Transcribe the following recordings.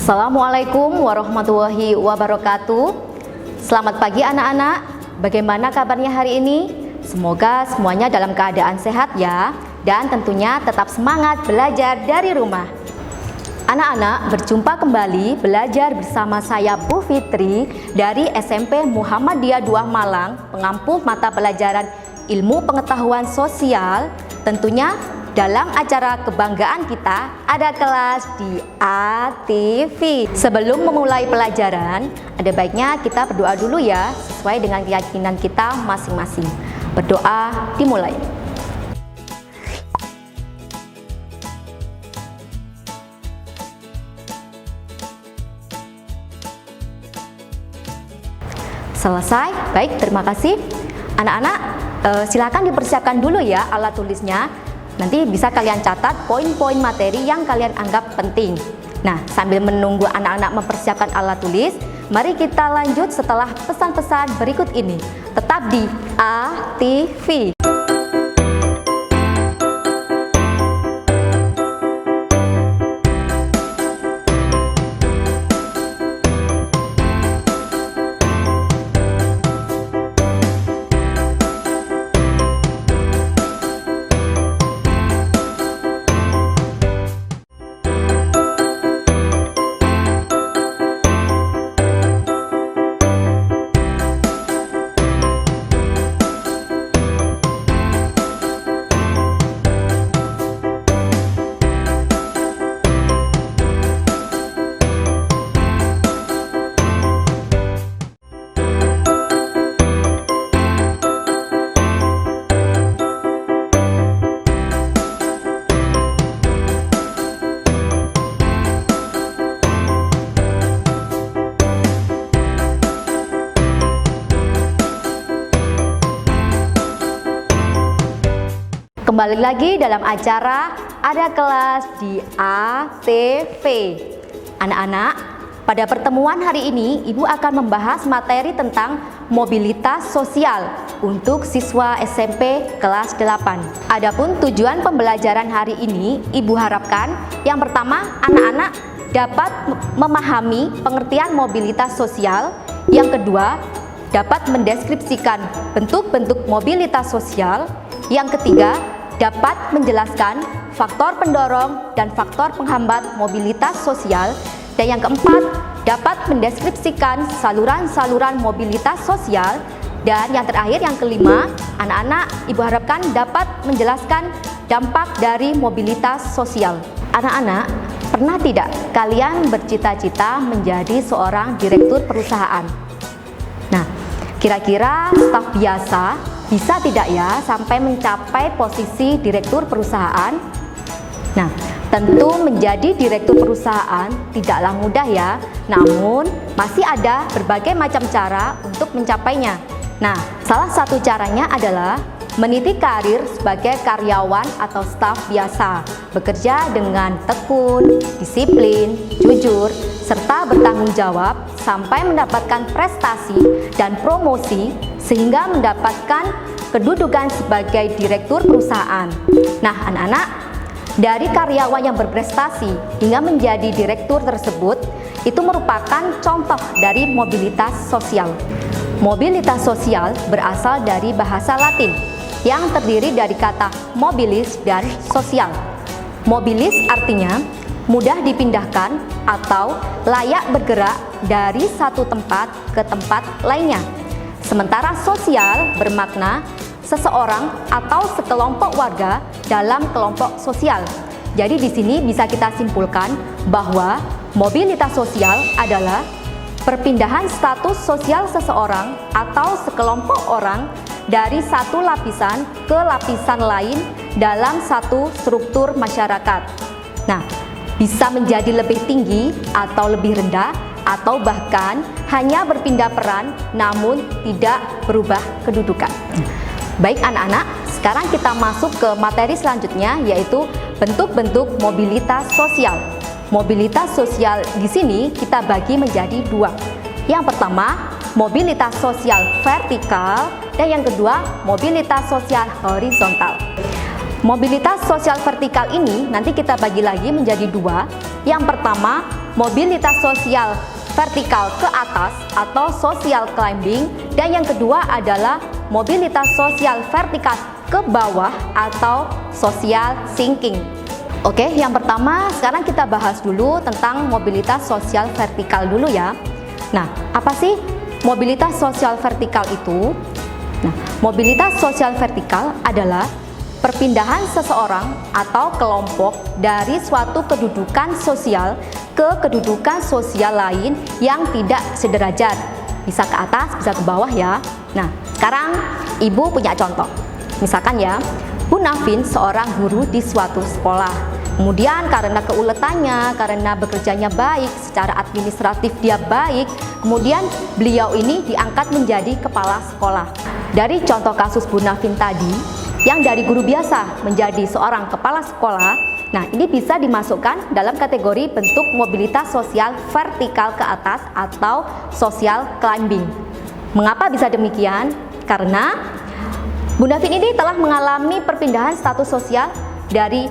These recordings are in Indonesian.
Assalamualaikum warahmatullahi wabarakatuh. Selamat pagi anak-anak. Bagaimana kabarnya hari ini? Semoga semuanya dalam keadaan sehat ya. Dan tentunya tetap semangat belajar dari rumah. Anak-anak, berjumpa kembali belajar bersama saya Bu Fitri dari SMP Muhammadiyah 2 Malang, pengampu mata pelajaran Ilmu Pengetahuan Sosial. Tentunya dalam acara kebanggaan kita ada kelas di ATV. Sebelum memulai pelajaran, ada baiknya kita berdoa dulu ya, sesuai dengan keyakinan kita masing-masing. Berdoa dimulai. Selesai? Baik, terima kasih. Anak-anak, silakan dipersiapkan dulu ya alat tulisnya. Nanti bisa kalian catat poin-poin materi yang kalian anggap penting. Nah, sambil menunggu anak-anak mempersiapkan alat tulis, mari kita lanjut setelah pesan-pesan berikut ini. Tetap di ATV. Kembali lagi dalam acara ada kelas di ATV. Anak-anak, pada pertemuan hari ini Ibu akan membahas materi tentang mobilitas sosial untuk siswa SMP kelas 8. Adapun tujuan pembelajaran hari ini Ibu harapkan yang pertama anak-anak dapat memahami pengertian mobilitas sosial, yang kedua dapat mendeskripsikan bentuk-bentuk mobilitas sosial, yang ketiga dapat menjelaskan faktor pendorong dan faktor penghambat mobilitas sosial, dan yang keempat dapat mendeskripsikan saluran-saluran mobilitas sosial, dan yang terakhir yang kelima, anak-anak Ibu harapkan dapat menjelaskan dampak dari mobilitas sosial. Anak-anak, pernah tidak kalian bercita-cita menjadi seorang direktur perusahaan? Nah, kira-kira staf biasa bisa tidak ya sampai mencapai posisi direktur perusahaan? Nah, tentu menjadi direktur perusahaan tidaklah mudah ya, namun masih ada berbagai macam cara untuk mencapainya. Nah, salah satu caranya adalah meniti karir sebagai karyawan atau staf biasa, bekerja dengan tekun, disiplin, jujur, serta bertanggung jawab sampai mendapatkan prestasi dan promosi sehingga mendapatkan kedudukan sebagai direktur perusahaan. Nah, anak-anak, dari karyawan yang berprestasi hingga menjadi direktur tersebut, itu merupakan contoh dari mobilitas sosial. Mobilitas sosial berasal dari bahasa Latin yang terdiri dari kata mobilis dan sosial. Mobilis artinya mudah dipindahkan atau layak bergerak dari satu tempat ke tempat lainnya. Sementara sosial bermakna seseorang atau sekelompok warga dalam kelompok sosial. Jadi di sini bisa kita simpulkan bahwa mobilitas sosial adalah perpindahan status sosial seseorang atau sekelompok orang dari satu lapisan ke lapisan lain dalam satu struktur masyarakat. Nah, bisa menjadi lebih tinggi atau lebih rendah, atau bahkan hanya berpindah peran namun tidak berubah kedudukan. Baik anak-anak, sekarang kita masuk ke materi selanjutnya, yaitu bentuk-bentuk mobilitas sosial. Mobilitas sosial di sini kita bagi menjadi dua. Yang pertama, mobilitas sosial vertikal, dan yang kedua, mobilitas sosial horizontal. Mobilitas sosial vertikal ini nanti kita bagi lagi menjadi dua. Yang pertama, mobilitas sosial vertikal ke atas atau social climbing, dan yang kedua adalah mobilitas sosial vertikal ke bawah atau social sinking. Oke, yang pertama sekarang kita bahas dulu tentang mobilitas sosial vertikal dulu ya. Nah, apa sih mobilitas sosial vertikal itu? Nah, mobilitas sosial vertikal adalah perpindahan seseorang atau kelompok dari suatu kedudukan sosial ke kedudukan sosial lain yang tidak sederajat. Bisa ke atas, bisa ke bawah ya. Nah, sekarang Ibu punya contoh. Misalkan ya, Bu Navin seorang guru di suatu sekolah. Kemudian karena keuletannya, karena bekerjanya baik, secara administratif dia baik, kemudian beliau ini diangkat menjadi kepala sekolah. Dari contoh kasus Bu Navin tadi, yang dari guru biasa menjadi seorang kepala sekolah, nah ini bisa dimasukkan dalam kategori bentuk mobilitas sosial vertikal ke atas atau social climbing. Mengapa bisa demikian? Karena Bu Navin ini telah mengalami perpindahan status sosial dari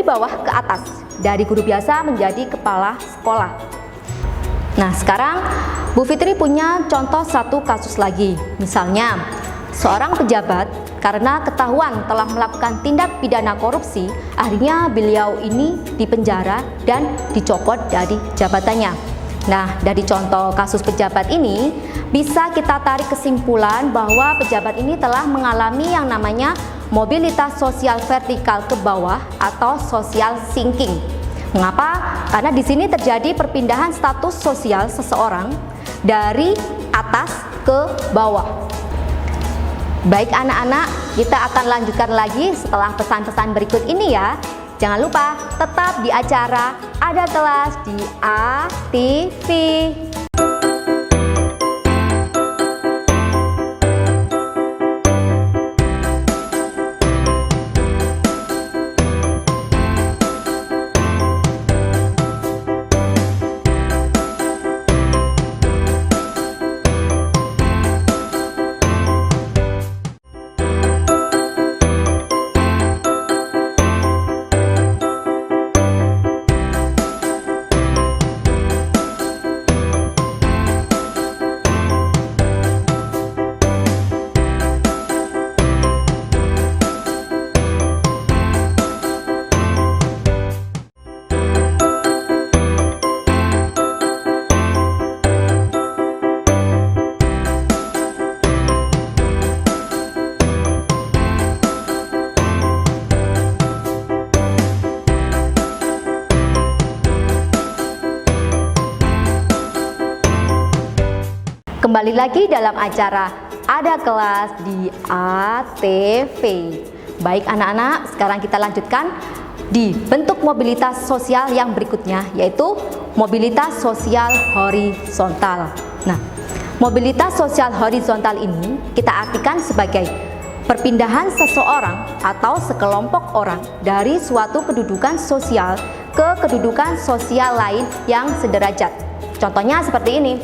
bawah ke atas, dari guru biasa menjadi kepala sekolah. Nah, sekarang Bu Fitri punya contoh satu kasus lagi. Misalnya, seorang pejabat karena ketahuan telah melakukan tindak pidana korupsi, akhirnya beliau ini dipenjara dan dicopot dari jabatannya. Nah, dari contoh kasus pejabat ini, bisa kita tarik kesimpulan bahwa pejabat ini telah mengalami yang namanya mobilitas sosial vertikal ke bawah atau social sinking. Mengapa? Karena di sini terjadi perpindahan status sosial seseorang dari atas ke bawah. Baik anak-anak, kita akan lanjutkan lagi setelah pesan-pesan berikut ini ya. Jangan lupa tetap di acara Ada Kelas di ATV. Kembali lagi dalam acara Ada Kelas di ATV. Baik anak-anak, sekarang kita lanjutkan di bentuk mobilitas sosial yang berikutnya, yaitu mobilitas sosial horizontal. Nah, mobilitas sosial horizontal ini kita artikan sebagai perpindahan seseorang atau sekelompok orang dari suatu kedudukan sosial ke kedudukan sosial lain yang sederajat. Contohnya seperti ini.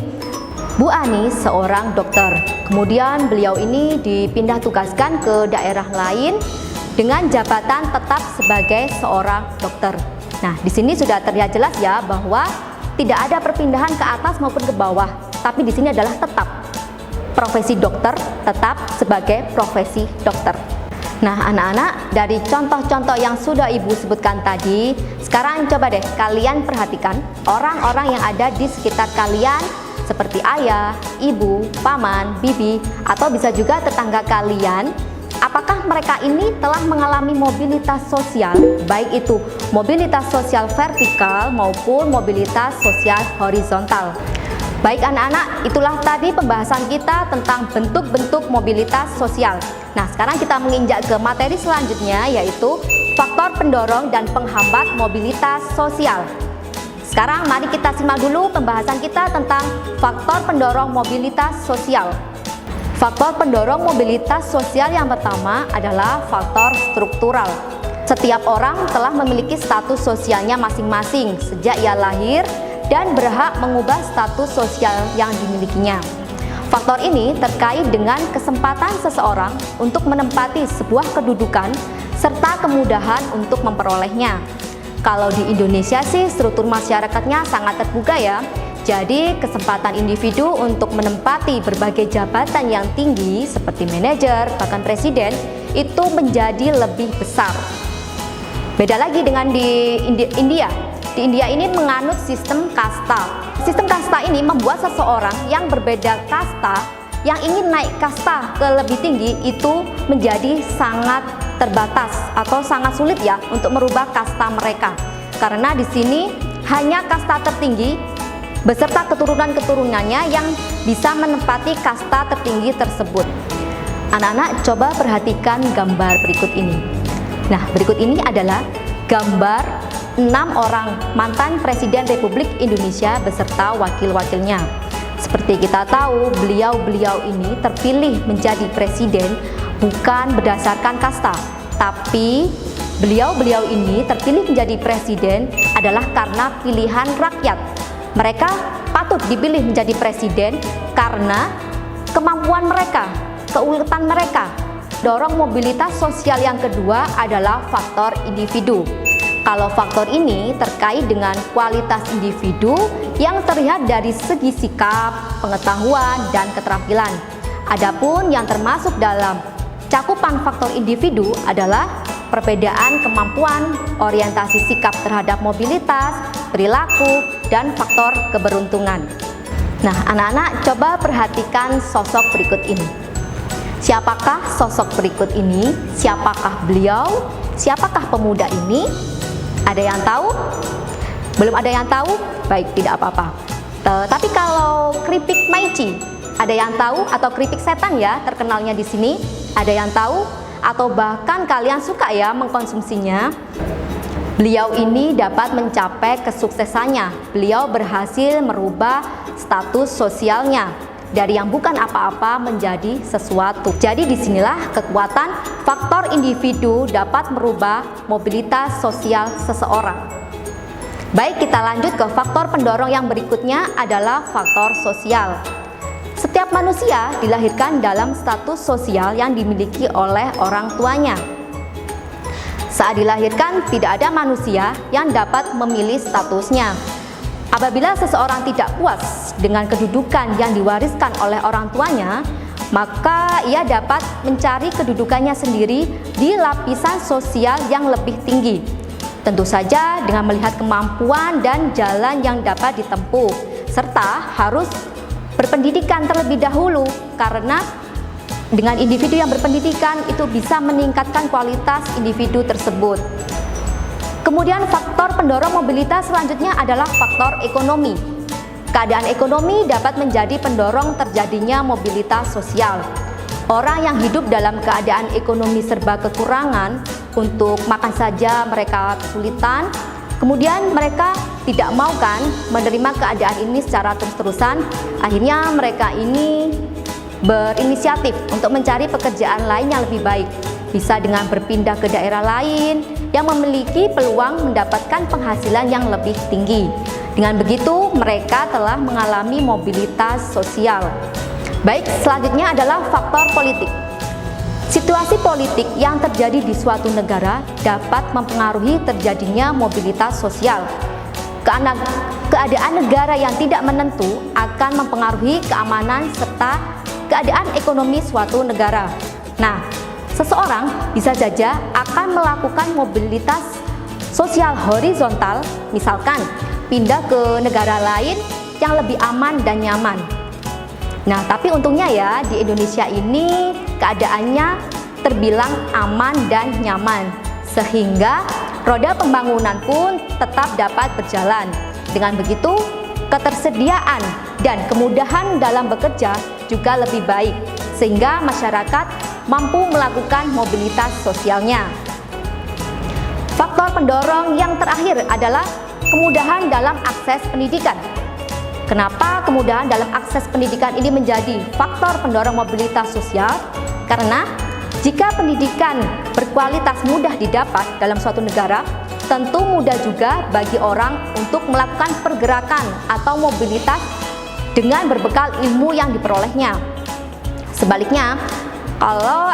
Bu Ani seorang dokter, kemudian beliau ini dipindah tugaskan ke daerah lain dengan jabatan tetap sebagai seorang dokter. Nah, di sini sudah terlihat jelas ya bahwa tidak ada perpindahan ke atas maupun ke bawah, tapi di sini adalah tetap profesi dokter, tetap sebagai profesi dokter. Nah, anak-anak, dari contoh-contoh yang sudah Ibu sebutkan tadi, sekarang coba deh kalian perhatikan orang-orang yang ada di sekitar kalian, seperti ayah, ibu, paman, bibi, atau bisa juga tetangga kalian. Apakah mereka ini telah mengalami mobilitas sosial, baik itu mobilitas sosial vertikal maupun mobilitas sosial horizontal? Baik anak-anak, itulah tadi pembahasan kita tentang bentuk-bentuk mobilitas sosial. Nah, sekarang kita menginjak ke materi selanjutnya, yaitu faktor pendorong dan penghambat mobilitas sosial. Sekarang mari kita simak dulu pembahasan kita tentang faktor pendorong mobilitas sosial. Faktor pendorong mobilitas sosial yang pertama adalah faktor struktural. Setiap orang telah memiliki status sosialnya masing-masing sejak ia lahir dan berhak mengubah status sosial yang dimilikinya. Faktor ini terkait dengan kesempatan seseorang untuk menempati sebuah kedudukan serta kemudahan untuk memperolehnya. Kalau di Indonesia sih struktur masyarakatnya sangat terbuka ya. Jadi kesempatan individu untuk menempati berbagai jabatan yang tinggi seperti manajer, bahkan presiden itu menjadi lebih besar. Beda lagi dengan di India. Di India ini menganut sistem kasta. Sistem kasta ini membuat seseorang yang berbeda kasta, yang ingin naik kasta ke lebih tinggi itu menjadi sangat terbatas atau sangat sulit ya untuk merubah kasta mereka. Karena di sini hanya kasta tertinggi beserta keturunan-keturunannya yang bisa menempati kasta tertinggi tersebut. Anak-anak coba perhatikan gambar berikut ini. Nah, berikut ini adalah gambar 6 orang mantan Presiden Republik Indonesia beserta wakil-wakilnya. Seperti kita tahu, beliau-beliau ini terpilih menjadi presiden bukan berdasarkan kasta, tapi beliau-beliau ini terpilih menjadi presiden adalah karena pilihan rakyat. Mereka patut dipilih menjadi presiden karena kemampuan mereka, keuletan mereka. Dorong mobilitas sosial yang kedua adalah faktor individu. Kalau faktor ini terkait dengan kualitas individu yang terlihat dari segi sikap, pengetahuan, dan keterampilan. Adapun yang termasuk dalam cakupan faktor individu adalah perbedaan kemampuan, orientasi sikap terhadap mobilitas, perilaku, dan faktor keberuntungan. Nah, anak-anak coba perhatikan sosok berikut ini. Siapakah sosok berikut ini? Siapakah beliau? Siapakah pemuda ini? Ada yang tahu? Belum ada yang tahu? Baik, tidak apa-apa. Tapi kalau keripik Maici, ada yang tahu? Atau keripik setan ya, terkenalnya di sini. Ada yang tahu? Atau bahkan kalian suka ya mengkonsumsinya? Beliau ini dapat mencapai kesuksesannya. Beliau berhasil merubah status sosialnya dari yang bukan apa-apa menjadi sesuatu. Jadi disinilah kekuatan faktor individu dapat merubah mobilitas sosial seseorang. Baik, kita lanjut ke faktor pendorong yang berikutnya adalah faktor sosial. Setiap manusia dilahirkan dalam status sosial yang dimiliki oleh orang tuanya. Saat dilahirkan, tidak ada manusia yang dapat memilih statusnya. Apabila seseorang tidak puas dengan kedudukan yang diwariskan oleh orang tuanya, maka ia dapat mencari kedudukannya sendiri di lapisan sosial yang lebih tinggi. Tentu saja dengan melihat kemampuan dan jalan yang dapat ditempuh, serta harus berpendidikan terlebih dahulu, karena dengan individu yang berpendidikan itu bisa meningkatkan kualitas individu tersebut. Kemudian faktor pendorong mobilitas selanjutnya adalah faktor ekonomi. Keadaan ekonomi dapat menjadi pendorong terjadinya mobilitas sosial. Orang yang hidup dalam keadaan ekonomi serba kekurangan, untuk makan saja mereka kesulitan, kemudian mereka tidak mau kan menerima keadaan ini secara terus-terusan. Akhirnya mereka ini berinisiatif untuk mencari pekerjaan lain yang lebih baik. Bisa dengan berpindah ke daerah lain yang memiliki peluang mendapatkan penghasilan yang lebih tinggi. Dengan begitu, mereka telah mengalami mobilitas sosial. Baik, selanjutnya adalah faktor politik. Situasi politik yang terjadi di suatu negara dapat mempengaruhi terjadinya mobilitas sosial. Keadaan negara yang tidak menentu akan mempengaruhi keamanan serta keadaan ekonomi suatu negara. Nah, seseorang bisa saja akan melakukan mobilitas sosial horizontal, misalkan pindah ke negara lain yang lebih aman dan nyaman. Nah, tapi untungnya ya di Indonesia ini keadaannya terbilang aman dan nyaman, sehingga roda pembangunan pun tetap dapat berjalan. Dengan begitu, ketersediaan dan kemudahan dalam bekerja juga lebih baik, sehingga masyarakat mampu melakukan mobilitas sosialnya. Faktor pendorong yang terakhir adalah kemudahan dalam akses pendidikan. Kenapa kemudahan dalam akses pendidikan ini menjadi faktor pendorong mobilitas sosial? Karena jika pendidikan berkualitas mudah didapat dalam suatu negara, tentu mudah juga bagi orang untuk melakukan pergerakan atau mobilitas dengan berbekal ilmu yang diperolehnya. Sebaliknya, kalau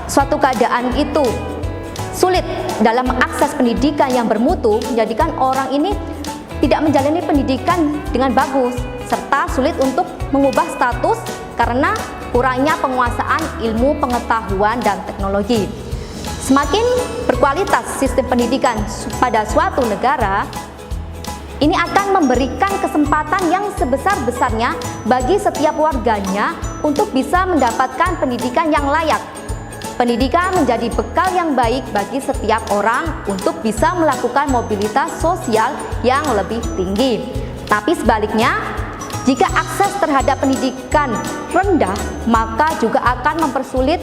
suatu keadaan itu Sulit dalam mengakses pendidikan yang bermutu menjadikan orang ini tidak menjalani pendidikan dengan bagus, serta sulit untuk mengubah status karena kurangnya penguasaan ilmu pengetahuan dan teknologi. Semakin berkualitas sistem pendidikan pada suatu negara, ini akan memberikan kesempatan yang sebesar-besarnya bagi setiap warganya untuk bisa mendapatkan pendidikan yang layak. Pendidikan menjadi bekal yang baik bagi setiap orang untuk bisa melakukan mobilitas sosial yang lebih tinggi. Tapi sebaliknya, jika akses terhadap pendidikan rendah, maka juga akan mempersulit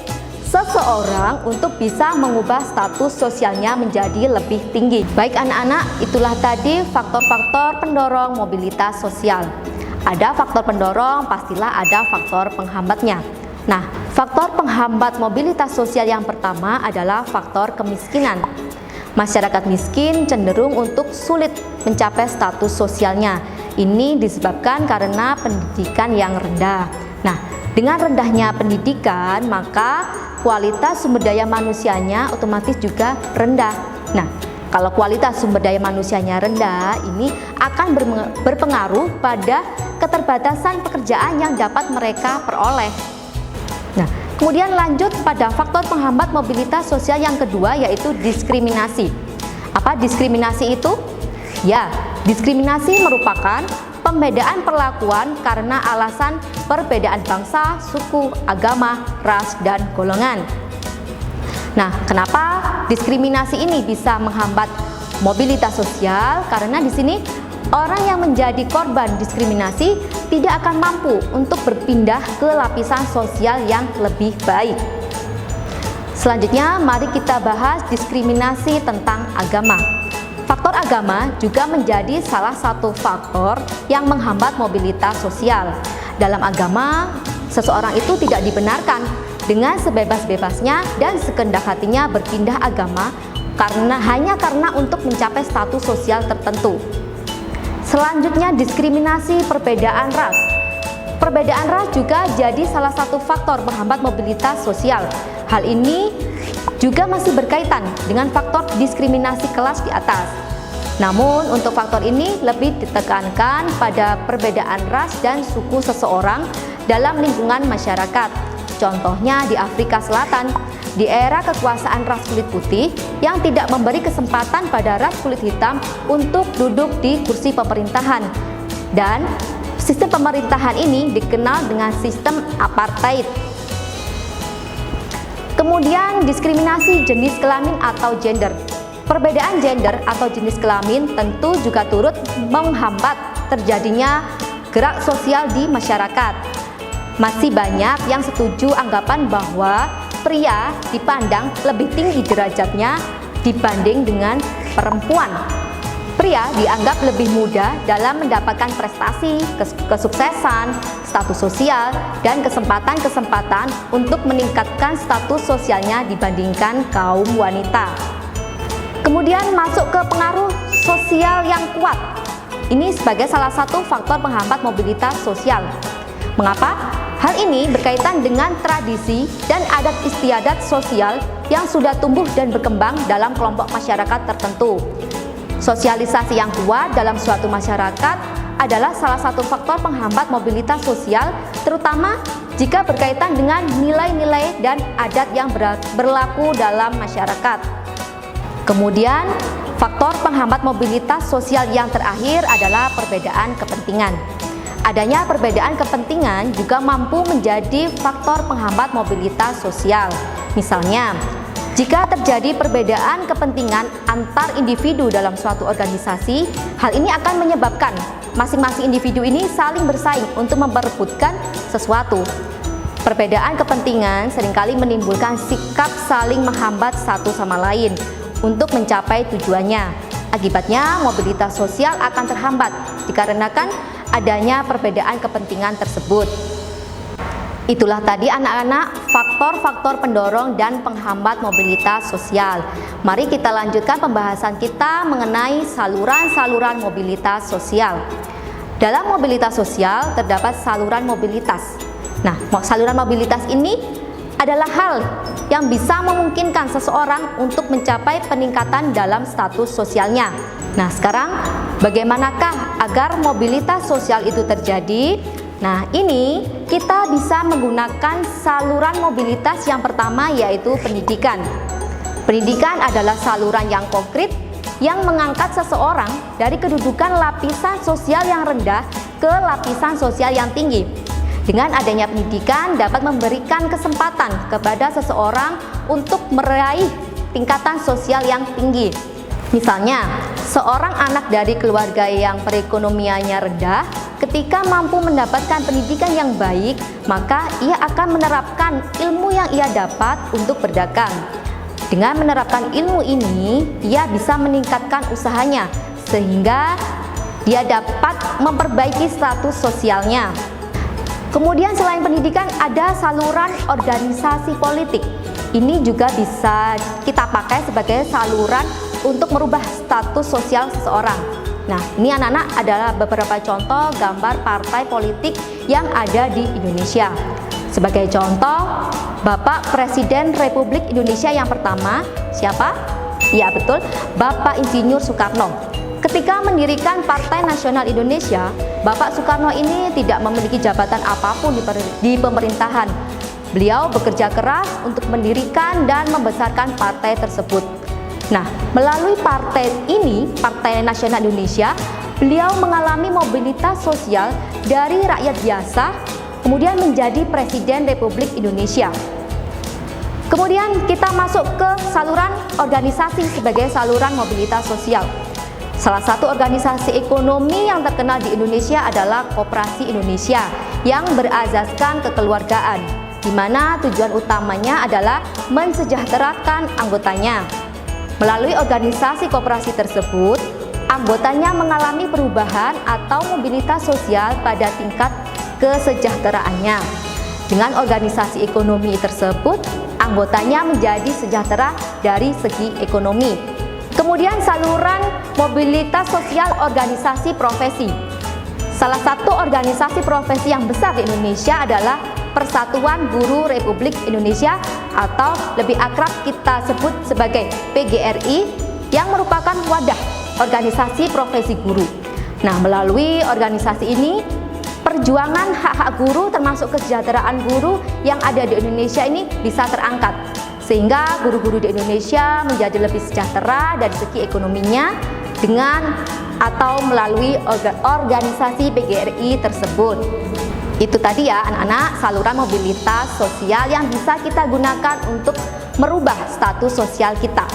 seseorang untuk bisa mengubah status sosialnya menjadi lebih tinggi. Baik anak-anak, itulah tadi faktor-faktor pendorong mobilitas sosial. Ada faktor pendorong, pastilah ada faktor penghambatnya. Nah, faktor penghambat mobilitas sosial yang pertama adalah faktor kemiskinan. Masyarakat miskin cenderung untuk sulit mencapai status sosialnya. Ini disebabkan karena pendidikan yang rendah. Nah, dengan rendahnya pendidikan, maka kualitas sumber daya manusianya otomatis juga rendah. Nah, kalau kualitas sumber daya manusianya rendah, ini akan berpengaruh pada keterbatasan pekerjaan yang dapat mereka peroleh. Nah, kemudian lanjut pada faktor penghambat mobilitas sosial yang kedua, yaitu diskriminasi. Apa diskriminasi itu? Ya, diskriminasi merupakan pembedaan perlakuan karena alasan perbedaan bangsa, suku, agama, ras, dan golongan. Nah, kenapa diskriminasi ini bisa menghambat mobilitas sosial? Karena di sini orang yang menjadi korban diskriminasi tidak akan mampu untuk berpindah ke lapisan sosial yang lebih baik. Selanjutnya, mari kita bahas diskriminasi tentang agama. Faktor agama juga menjadi salah satu faktor yang menghambat mobilitas sosial. Dalam agama, seseorang itu tidak dibenarkan dengan sebebas-bebasnya dan sekehendak hatinya berpindah agama hanya karena untuk mencapai status sosial tertentu. Selanjutnya, diskriminasi perbedaan ras. Perbedaan ras juga jadi salah satu faktor penghambat mobilitas sosial. Hal ini juga masih berkaitan dengan faktor diskriminasi kelas di atas. Namun, untuk faktor ini lebih ditekankan pada perbedaan ras dan suku seseorang dalam lingkungan masyarakat. Contohnya di Afrika Selatan, di era kekuasaan ras kulit putih yang tidak memberi kesempatan pada ras kulit hitam untuk duduk di kursi pemerintahan. Dan sistem pemerintahan ini dikenal dengan sistem apartheid. Kemudian diskriminasi jenis kelamin atau gender. Perbedaan gender atau jenis kelamin tentu juga turut menghambat terjadinya gerak sosial di masyarakat. Masih banyak yang setuju anggapan bahwa pria dipandang lebih tinggi derajatnya dibanding dengan perempuan. Pria dianggap lebih mudah dalam mendapatkan prestasi, kesuksesan, status sosial, dan kesempatan-kesempatan untuk meningkatkan status sosialnya dibandingkan kaum wanita. Kemudian masuk ke pengaruh sosial yang kuat. Ini sebagai salah satu faktor penghambat mobilitas sosial. Mengapa? Hal ini berkaitan dengan tradisi dan adat istiadat sosial yang sudah tumbuh dan berkembang dalam kelompok masyarakat tertentu. Sosialisasi yang kuat dalam suatu masyarakat adalah salah satu faktor penghambat mobilitas sosial, terutama jika berkaitan dengan nilai-nilai dan adat yang berlaku dalam masyarakat. Kemudian, faktor penghambat mobilitas sosial yang terakhir adalah perbedaan kepentingan. Adanya perbedaan kepentingan juga mampu menjadi faktor penghambat mobilitas sosial. Misalnya, jika terjadi perbedaan kepentingan antar individu dalam suatu organisasi, hal ini akan menyebabkan masing-masing individu ini saling bersaing untuk memperebutkan sesuatu. Perbedaan kepentingan seringkali menimbulkan sikap saling menghambat satu sama lain untuk mencapai tujuannya. Akibatnya, mobilitas sosial akan terhambat dikarenakan adanya perbedaan kepentingan tersebut. Itulah tadi anak-anak faktor-faktor pendorong dan penghambat mobilitas sosial. Mari kita lanjutkan pembahasan kita mengenai saluran-saluran mobilitas sosial. Dalam mobilitas sosial terdapat saluran mobilitas. Nah, saluran mobilitas ini adalah hal yang bisa memungkinkan seseorang untuk mencapai peningkatan dalam status sosialnya. Nah, sekarang bagaimanakah agar mobilitas sosial itu terjadi? Nah, ini kita bisa menggunakan saluran mobilitas yang pertama, yaitu pendidikan. Pendidikan adalah saluran yang konkret yang mengangkat seseorang dari kedudukan lapisan sosial yang rendah ke lapisan sosial yang tinggi. Dengan adanya pendidikan dapat memberikan kesempatan kepada seseorang untuk meraih tingkatan sosial yang tinggi. Misalnya, seorang anak dari keluarga yang perekonomiannya rendah, ketika mampu mendapatkan pendidikan yang baik, maka ia akan menerapkan ilmu yang ia dapat untuk berdagang. Dengan menerapkan ilmu ini, ia bisa meningkatkan usahanya, sehingga dia dapat memperbaiki status sosialnya. Kemudian selain pendidikan, ada saluran organisasi politik. Ini juga bisa kita pakai sebagai saluran untuk merubah status sosial seseorang. Nah, ini anak-anak adalah beberapa contoh gambar partai politik yang ada di Indonesia. Sebagai contoh, Bapak Presiden Republik Indonesia yang pertama, siapa? Ya, betul, Bapak Insinyur Soekarno. Ketika mendirikan Partai Nasional Indonesia, Bapak Soekarno ini tidak memiliki jabatan apapun di pemerintahan. Beliau bekerja keras untuk mendirikan dan membesarkan partai tersebut. Nah, melalui partai ini, Partai Nasional Indonesia, beliau mengalami mobilitas sosial dari rakyat biasa, kemudian menjadi Presiden Republik Indonesia. Kemudian kita masuk ke saluran organisasi sebagai saluran mobilitas sosial. Salah satu organisasi ekonomi yang terkenal di Indonesia adalah Koperasi Indonesia yang berazaskan kekeluargaan, di mana tujuan utamanya adalah mensejahterakan anggotanya. Melalui organisasi koperasi tersebut, anggotanya mengalami perubahan atau mobilitas sosial pada tingkat kesejahteraannya. Dengan organisasi ekonomi tersebut, anggotanya menjadi sejahtera dari segi ekonomi. Kemudian saluran mobilitas sosial organisasi profesi. Salah satu organisasi profesi yang besar di Indonesia adalah Persatuan Guru Republik Indonesia atau lebih akrab kita sebut sebagai PGRI, yang merupakan wadah organisasi profesi guru. Nah, melalui organisasi ini, perjuangan hak-hak guru termasuk kesejahteraan guru yang ada di Indonesia ini bisa terangkat, sehingga guru-guru di Indonesia menjadi lebih sejahtera dari segi ekonominya dengan atau melalui organisasi PGRI tersebut. Itu tadi ya anak-anak, saluran mobilitas sosial yang bisa kita gunakan untuk merubah status sosial kita.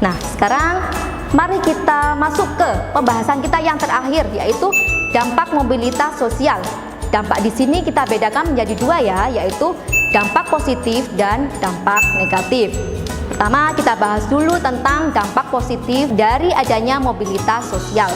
Nah, sekarang mari kita masuk ke pembahasan kita yang terakhir, yaitu dampak mobilitas sosial. Dampak di sini kita bedakan menjadi dua ya, yaitu dampak positif dan dampak negatif. Pertama, kita bahas dulu tentang dampak positif dari adanya mobilitas sosial.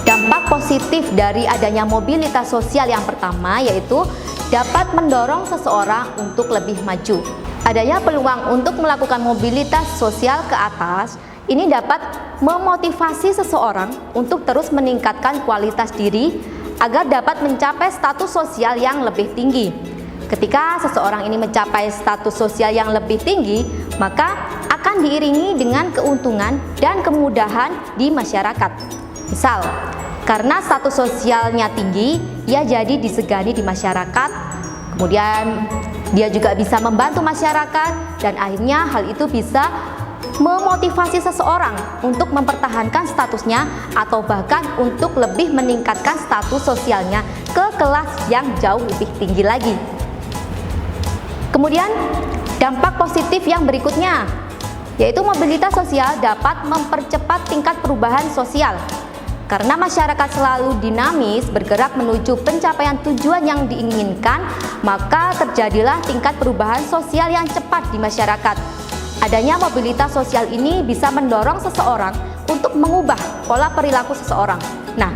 Dampak positif dari adanya mobilitas sosial yang pertama yaitu dapat mendorong seseorang untuk lebih maju. Adanya peluang untuk melakukan mobilitas sosial ke atas ini dapat memotivasi seseorang untuk terus meningkatkan kualitas diri agar dapat mencapai status sosial yang lebih tinggi. Ketika seseorang ini mencapai status sosial yang lebih tinggi, maka akan diiringi dengan keuntungan dan kemudahan di masyarakat. Misal, karena status sosialnya tinggi, ia jadi disegani di masyarakat, kemudian dia juga bisa membantu masyarakat, dan akhirnya hal itu bisa memotivasi seseorang untuk mempertahankan statusnya atau bahkan untuk lebih meningkatkan status sosialnya ke kelas yang jauh lebih tinggi lagi. Kemudian dampak positif yang berikutnya yaitu mobilitas sosial dapat mempercepat tingkat perubahan sosial. Karena masyarakat selalu dinamis bergerak menuju pencapaian tujuan yang diinginkan, maka terjadilah tingkat perubahan sosial yang cepat di masyarakat. Adanya mobilitas sosial ini bisa mendorong seseorang untuk mengubah pola perilaku seseorang. Nah,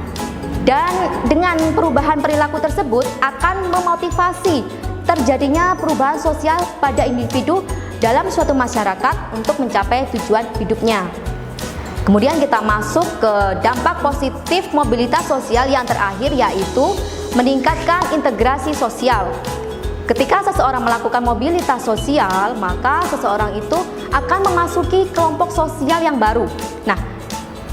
dan dengan perubahan perilaku tersebut akan memotivasi terjadinya perubahan sosial pada individu dalam suatu masyarakat untuk mencapai tujuan hidupnya. Kemudian kita masuk ke dampak positif mobilitas sosial yang terakhir, yaitu meningkatkan integrasi sosial. Ketika seseorang melakukan mobilitas sosial, maka seseorang itu akan memasuki kelompok sosial yang baru. Nah,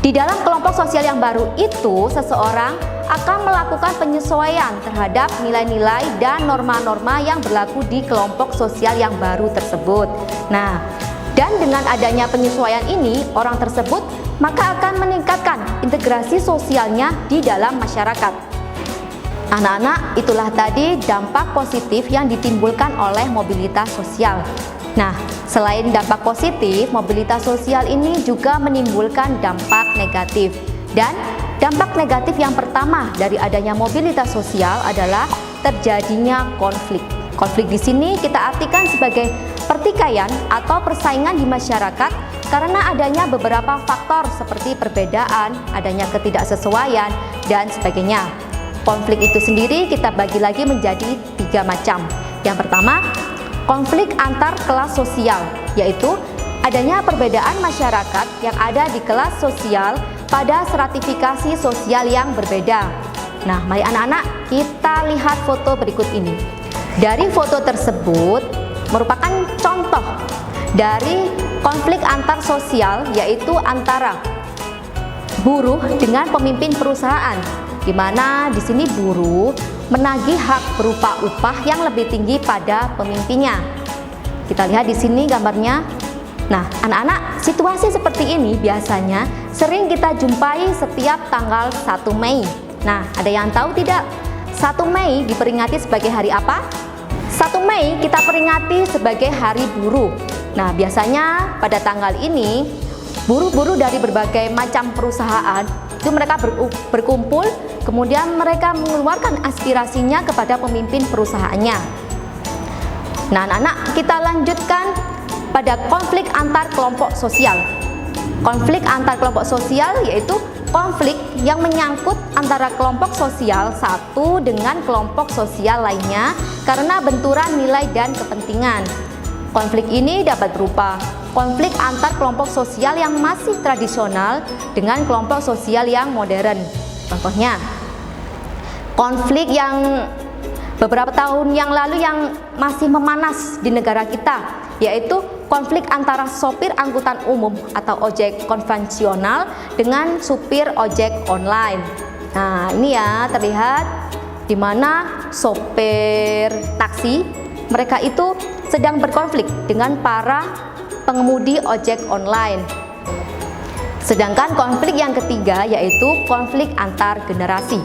di dalam kelompok sosial yang baru itu, seseorang akan melakukan penyesuaian terhadap nilai-nilai dan norma-norma yang berlaku di kelompok sosial yang baru tersebut. Nah, dan dengan adanya penyesuaian ini, orang tersebut maka akan meningkatkan integrasi sosialnya di dalam masyarakat. Anak-anak, itulah tadi dampak positif yang ditimbulkan oleh mobilitas sosial. Nah, selain dampak positif, mobilitas sosial ini juga menimbulkan dampak negatif. Dan dampak negatif yang pertama dari adanya mobilitas sosial adalah terjadinya konflik. Konflik di sini kita artikan sebagai pertikaian atau persaingan di masyarakat karena adanya beberapa faktor seperti perbedaan, adanya ketidaksesuaian, dan sebagainya. Konflik itu sendiri kita bagi lagi menjadi 3 macam. Yang pertama, konflik antar kelas sosial, yaitu adanya perbedaan masyarakat yang ada di kelas sosial pada stratifikasi sosial yang berbeda. Nah, mari anak-anak kita lihat foto berikut ini. Dari foto tersebut merupakan contoh dari konflik antar sosial, yaitu antara buruh dengan pemimpin perusahaan, di mana di sini buruh menagih hak berupa upah yang lebih tinggi pada pemimpinnya. Kita lihat di sini gambarnya. Nah, anak-anak, situasi seperti ini biasanya sering kita jumpai setiap tanggal 1 Mei. Nah, ada yang tahu tidak? 1 Mei diperingati sebagai hari apa? 1 Mei kita peringati sebagai Hari Buruh. Nah, biasanya pada tanggal ini buruh-buruh dari berbagai macam perusahaan itu mereka berkumpul, kemudian mereka mengeluarkan aspirasinya kepada pemimpin perusahaannya. Nah, anak-anak, kita lanjutkan pada konflik antar kelompok sosial. Konflik antar kelompok sosial yaitu konflik yang menyangkut antara kelompok sosial satu dengan kelompok sosial lainnya karena benturan nilai dan kepentingan. Konflik ini dapat berupa konflik antar kelompok sosial yang masih tradisional dengan kelompok sosial yang modern. Contohnya, konflik yang beberapa tahun yang lalu yang masih memanas di negara kita, yaitu konflik antara sopir angkutan umum atau ojek konvensional dengan supir ojek online. Nah, ini ya terlihat di mana sopir taksi mereka itu sedang berkonflik dengan para pengemudi ojek online. Sedangkan konflik yang ketiga yaitu konflik antar generasi.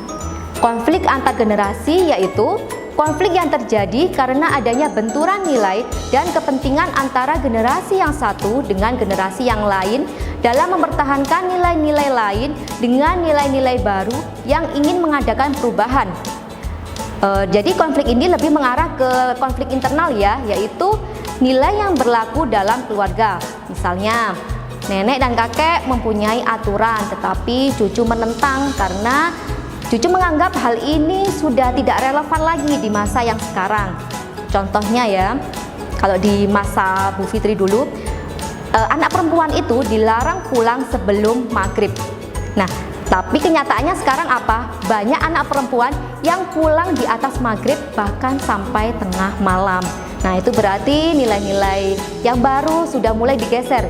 Konflik antar generasi yaitu konflik yang terjadi karena adanya benturan nilai dan kepentingan antara generasi yang satu dengan generasi yang lain dalam mempertahankan nilai-nilai lain dengan nilai-nilai baru yang ingin mengadakan perubahan. Jadi konflik ini lebih mengarah ke konflik internal ya, yaitu nilai yang berlaku dalam keluarga. Misalnya, nenek dan kakek mempunyai aturan, tetapi cucu menentang karena cucu menganggap hal ini sudah tidak relevan lagi di masa yang sekarang. Contohnya ya, kalau di masa Bu Fitri dulu, anak perempuan itu dilarang pulang sebelum maghrib. Nah, tapi kenyataannya sekarang apa? Banyak anak perempuan yang pulang di atas maghrib bahkan sampai tengah malam. Nah, itu berarti nilai-nilai yang baru sudah mulai digeser.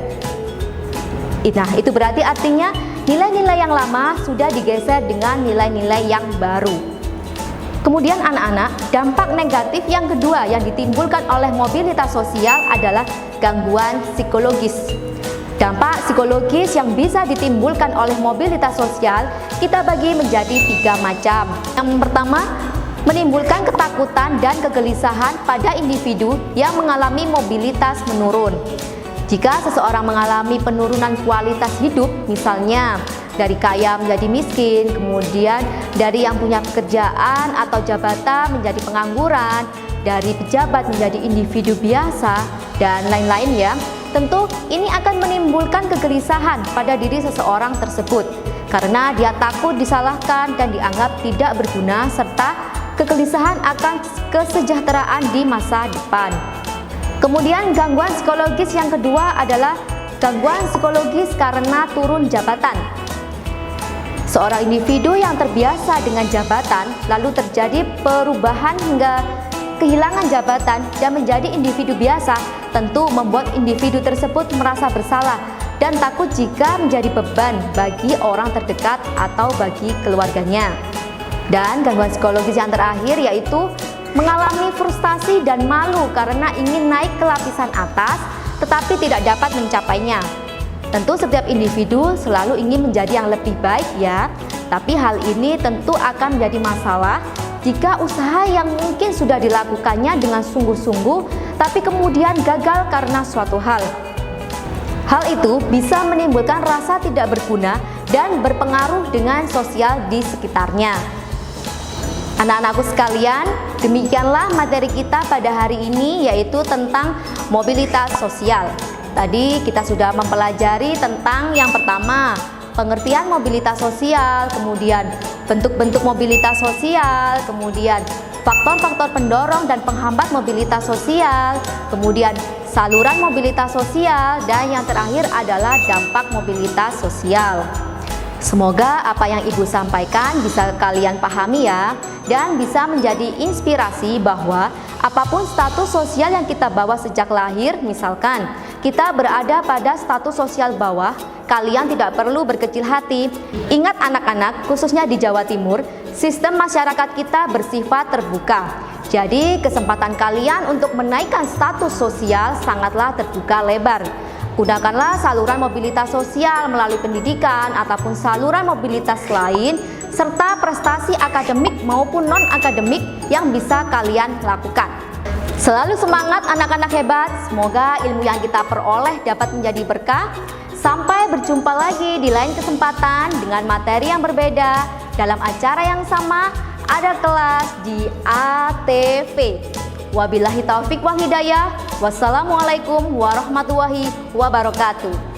Nah, itu berarti artinya nilai-nilai yang lama sudah digeser dengan nilai-nilai yang baru. Kemudian anak-anak, dampak negatif yang kedua yang ditimbulkan oleh mobilitas sosial adalah gangguan psikologis. Dampak psikologis yang bisa ditimbulkan oleh mobilitas sosial kita bagi menjadi 3 macam. Yang pertama, menimbulkan ketakutan dan kegelisahan pada individu yang mengalami mobilitas menurun. Jika seseorang mengalami penurunan kualitas hidup, misalnya dari kaya menjadi miskin, kemudian dari yang punya pekerjaan atau jabatan menjadi pengangguran, dari pejabat menjadi individu biasa, dan lain-lain ya, tentu ini akan menimbulkan kegelisahan pada diri seseorang tersebut karena dia takut disalahkan dan dianggap tidak berguna serta kegelisahan akan kesejahteraan di masa depan. Kemudian gangguan psikologis yang kedua adalah gangguan psikologis karena turun jabatan. Seorang individu yang terbiasa dengan jabatan lalu terjadi perubahan hingga kehilangan jabatan dan menjadi individu biasa, tentu membuat individu tersebut merasa bersalah dan takut jika menjadi beban bagi orang terdekat atau bagi keluarganya. Dan gangguan psikologis yang terakhir yaitu mengalami frustasi dan malu karena ingin naik ke lapisan atas tetapi tidak dapat mencapainya. Tentu setiap individu selalu ingin menjadi yang lebih baik ya, tapi hal ini tentu akan menjadi masalah jika usaha yang mungkin sudah dilakukannya dengan sungguh-sungguh tapi kemudian gagal karena suatu hal. Hal itu bisa menimbulkan rasa tidak berguna dan berpengaruh dengan sosial di sekitarnya. Anak-anakku sekalian, demikianlah materi kita pada hari ini, yaitu tentang mobilitas sosial. Tadi kita sudah mempelajari tentang yang pertama, pengertian mobilitas sosial, kemudian bentuk-bentuk mobilitas sosial, kemudian faktor-faktor pendorong dan penghambat mobilitas sosial, kemudian saluran mobilitas sosial, dan yang terakhir adalah dampak mobilitas sosial. Semoga apa yang Ibu sampaikan bisa kalian pahami ya, dan bisa menjadi inspirasi bahwa apapun status sosial yang kita bawa sejak lahir, misalkan kita berada pada status sosial bawah, kalian tidak perlu berkecil hati. Ingat anak-anak, khususnya di Jawa Timur, sistem masyarakat kita bersifat terbuka. Jadi kesempatan kalian untuk menaikkan status sosial sangatlah terbuka lebar. Gunakanlah saluran mobilitas sosial melalui pendidikan ataupun saluran mobilitas lain, serta prestasi akademik maupun non-akademik yang bisa kalian lakukan. Selalu semangat anak-anak hebat, semoga ilmu yang kita peroleh dapat menjadi berkah. Sampai berjumpa lagi di lain kesempatan dengan materi yang berbeda dalam acara yang sama, ada kelas di ATV. Wabillahi taufik wal hidayah. Wassalamualaikum warahmatullahi wabarakatuh.